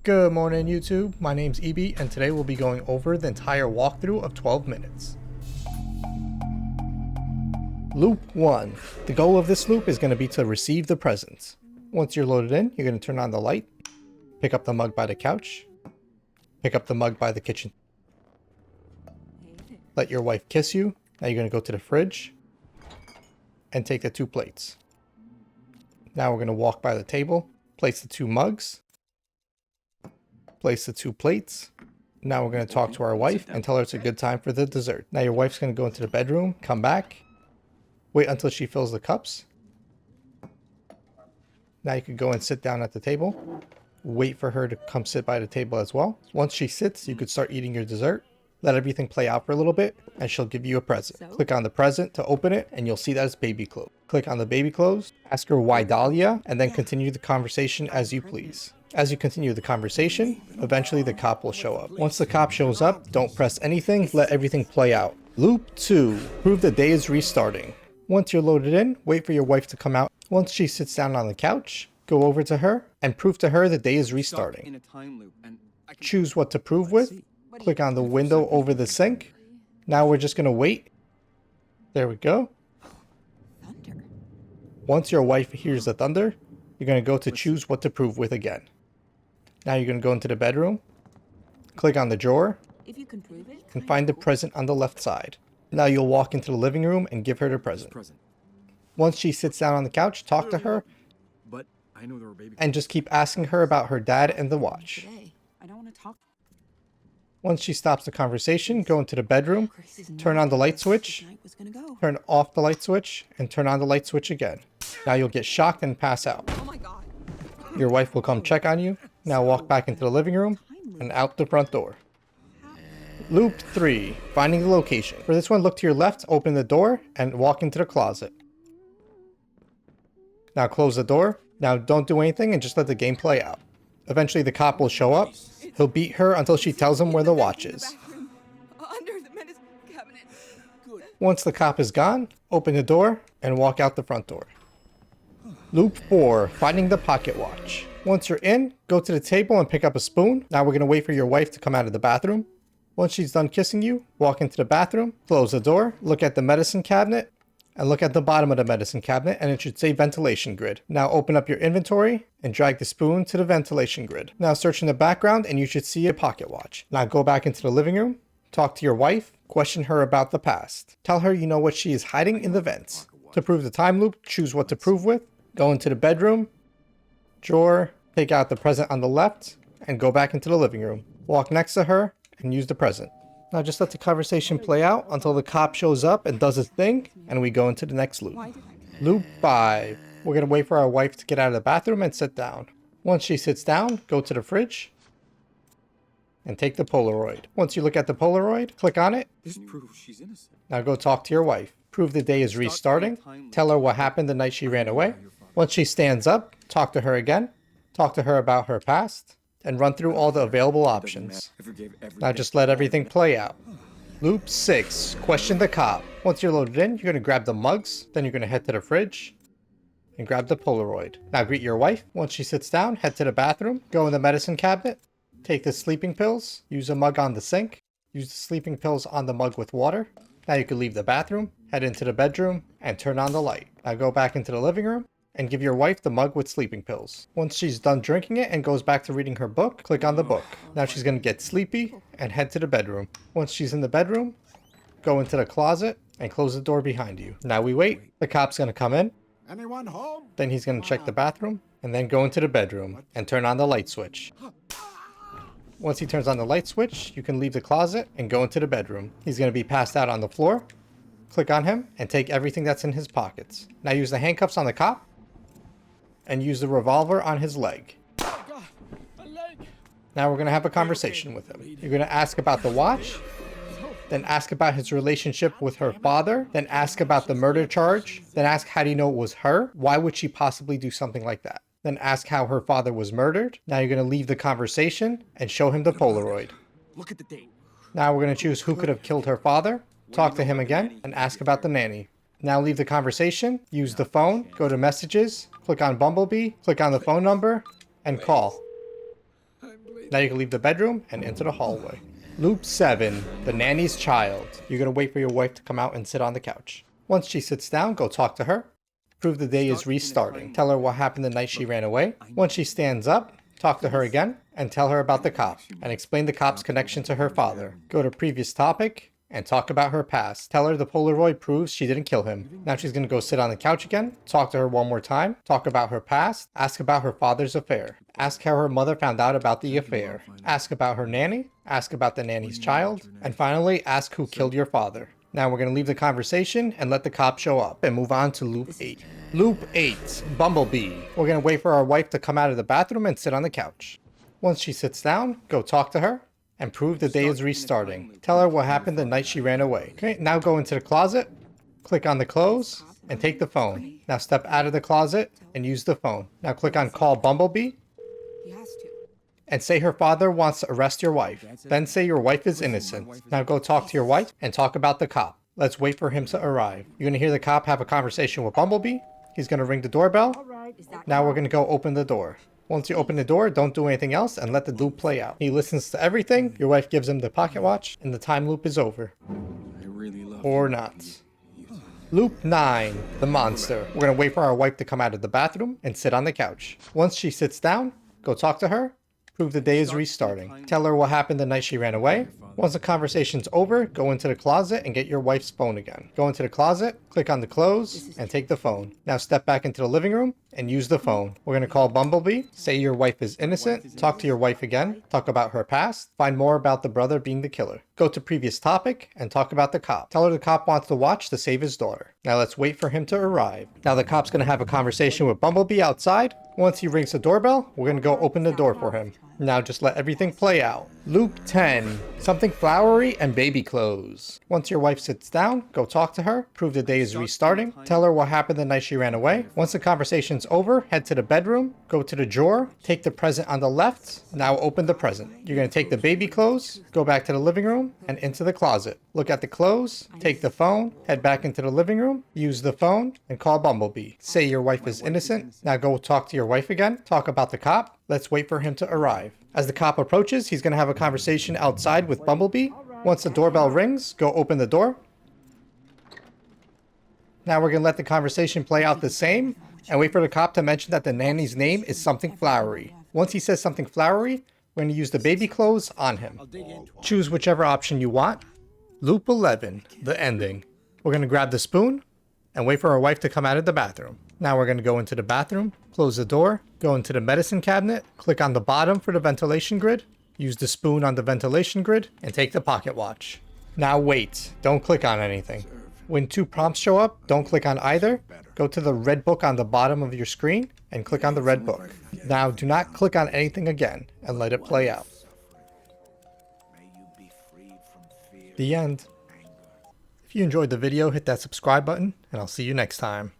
Good morning YouTube, my name's EB and today we'll be going over the entire walkthrough of 12 minutes. Loop 1. The goal of this loop is going to be to receive the presents. Once you're loaded in, you're going to turn on the light, pick up the mug by the couch, pick up the mug by the kitchen. Let your wife kiss you. Now you're going to go to the fridge and take the 2 plates. Now we're going to walk by the table, place the 2 mugs, place the 2 plates. Now we're going to talk to our wife and tell her it's a good time for the dessert. Now your wife's going to go into the bedroom, come back, wait until she fills the cups. Now you can go and sit down at the table, wait for her to come sit by the table as well. Once she sits, you could start eating your dessert. Let everything play out for a little bit and she'll give you a present. Click on the present to open it and you'll see that it's baby clothes. Click on the baby clothes, ask her why Dahlia, and then continue the conversation as you please. As you continue the conversation, eventually the cop will show up. Once the cop shows up, don't press anything, let everything play out. Loop 2. Prove the day is restarting. Once you're loaded in, wait for your wife to come out. Once she sits down on the couch, go over to her and prove to her the day is restarting. Choose what to prove with. Click on the window over the sink. Now we're just going to wait. There we go. Once your wife hears the thunder, you're going to go to choose what to prove with again. Now you're going to go into the bedroom, click on the drawer, and find the present on the left side. Now you'll walk into the living room and give her the present. Once she sits down on the couch, talk to her, and just keep asking her about her dad and the watch. Once she stops the conversation, go into the bedroom, turn on the light switch, turn off the light switch, and turn on the light switch again. Now you'll get shocked and pass out. Your wife will come check on you. Now walk back into the living room and out the front door. Loop 3. Finding the location. For this one, look to your left, open the door, and walk into the closet. Now close the door. Now don't do anything and just let the game play out. Eventually the cop will show up. He'll beat her until she tells him where the watch is. Once the cop is gone, open the door and walk out the front door. Loop 4. Finding the pocket watch. Once you're in, go to the table and pick up a spoon. Now we're going to wait for your wife to come out of the bathroom. Once she's done kissing you, walk into the bathroom, close the door, look at the medicine cabinet, and look at the bottom of the medicine cabinet and it should say ventilation grid. Now open up your inventory and drag the spoon to the ventilation grid. Now search in the background and you should see a pocket watch. Now go back into the living room, talk to your wife, question her about the past. Tell her you know what she is hiding in the vents. To prove the time loop, choose what to prove with. Go into the bedroom, drawer, take out the present on the left, and go back into the living room. Walk next to her and use the present. Now just let the conversation play out until the cop shows up and does his thing, and we go into the next loop. Loop 5. We're going to wait for our wife to get out of the bathroom and sit down. Once she sits down, go to the fridge and take the Polaroid. Once you look at the Polaroid, click on it. This proves she's innocent. Now go talk to your wife. Prove the day is restarting. Tell her what happened the night she ran away. Once she stands up, talk to her again. Talk to her about her past. And run through all the available options. Now just let everything play out. Loop 6. Question the cop. Once you're loaded in, you're going to grab the mugs. Then you're going to head to the fridge and grab the Polaroid. Now greet your wife. Once she sits down, head to the bathroom. Go in the medicine cabinet. Take the sleeping pills. Use a mug on the sink. Use the sleeping pills on the mug with water. Now you can leave the bathroom, head into the bedroom, and turn on the light. Now go back into the living room and give your wife the mug with sleeping pills. Once she's done drinking it and goes back to reading her book, click on the book. Now she's going to get sleepy and head to the bedroom. Once she's in the bedroom, go into the closet and close the door behind you. Now we wait. The cop's going to come in. Anyone home? Then he's going to check the bathroom and then go into the bedroom and turn on the light switch. Once he turns on the light switch, you can leave the closet and go into the bedroom. He's going to be passed out on the floor. Click on him and take everything that's in his pockets. Now use the handcuffs on the cop and use the revolver on his leg. Now we're going to have a conversation with him. You're going to ask about the watch, then ask about his relationship with her father, then ask about the murder charge, then ask how do you know it was her? Why would she possibly do something like that? Then ask how her father was murdered. Now you're going to leave the conversation and show him the Polaroid. Look at the date. Now we're going to choose who could have killed her father, talk to him again, and ask about the nanny. Now leave the conversation, use the phone, go to messages, click on Bumblebee, click on the phone number, and call. I'm Now you can leave the bedroom and into the hallway. Loop 7, the nanny's child. You're going to wait for your wife to come out and sit on the couch. Once she sits down, go talk to her. Prove the day is restarting. Tell her what happened the night she ran away. Once she stands up, talk to her again and tell her about the cop and explain the cop's connection to her father. Go to previous topic and talk about her past. Tell her the Polaroid proves she didn't kill him. Now she's going to go sit on the couch again, talk to her one more time, talk about her past, ask about her father's affair, ask how her mother found out about the affair, ask about her nanny, ask about the nanny's child, and finally ask who killed your father. Now we're going to leave the conversation and let the cop show up and move on to loop 8. Loop 8, Bumblebee. We're going to wait for our wife to come out of the bathroom and sit on the couch. Once she sits down, go talk to her and prove the day is restarting. Tell her what happened the night she ran away. Okay, now go into the closet, click on the clothes, and take the phone. Now step out of the closet and use the phone. Now click on call Bumblebee. He has to. And say her father wants to arrest your wife. Then say your wife is innocent. Now go talk to your wife and talk about the cop. Let's wait for him to arrive. You're going to hear the cop have a conversation with Bumblebee. He's going to ring the doorbell. Now we're going to go open the door. Once you open the door, don't do anything else and let the loop play out. He listens to everything. Your wife gives him the pocket watch and the time loop is over. I really love Or not. Loop 9, the monster. We're going to wait for our wife to come out of the bathroom and sit on the couch. Once she sits down, go talk to her. Prove the day is restarting. Tell her what happened the night she ran away. Once the conversation's over, go into the closet and get your wife's phone again. Go into the closet, click on the clothes, and take the phone. Now step back into the living room and use the phone. We're going to call Bumblebee, say your wife is innocent, talk to your wife again, talk about her past, find more about the brother being the killer. Go to previous topic and talk about the cop. Tell her the cop wants the watch to save his daughter. Now let's wait for him to arrive. Now the cop's going to have a conversation with Bumblebee outside. Once he rings the doorbell, we're going to go open the door for him. Now just let everything play out. Loop 10, something flowery and baby clothes. Once your wife sits down, go talk to her, prove the day is restarting, tell her what happened the night she ran away. Once the conversation's over, head to the bedroom, go to the drawer, take the present on the left, now open the present. You're going to take the baby clothes, go back to the living room, and into the closet. Look at the clothes, take the phone, head back into the living room, use the phone, and call Bumblebee. Say your wife is innocent. Now go talk to your wife again, talk about the cop. Let's wait for him to arrive. As the cop approaches, he's going to have a conversation outside with Bumblebee. Once the doorbell rings, go open the door. Now we're going to let the conversation play out the same and wait for the cop to mention that the nanny's name is something flowery. Once he says something flowery, we're going to use the baby clothes on him. Choose whichever option you want. Loop 11, the ending. We're going to grab the spoon and wait for our wife to come out of the bathroom. Now we're going to go into the bathroom, close the door, go into the medicine cabinet, click on the bottom for the ventilation grid, use the spoon on the ventilation grid, and take the pocket watch. Now wait, don't click on anything. When 2 prompts show up, don't click on either. Go to the red book on the bottom of your screen and click on the red book. Now do not click on anything again and let it play out. The end. If you enjoyed the video, hit that subscribe button and I'll see you next time.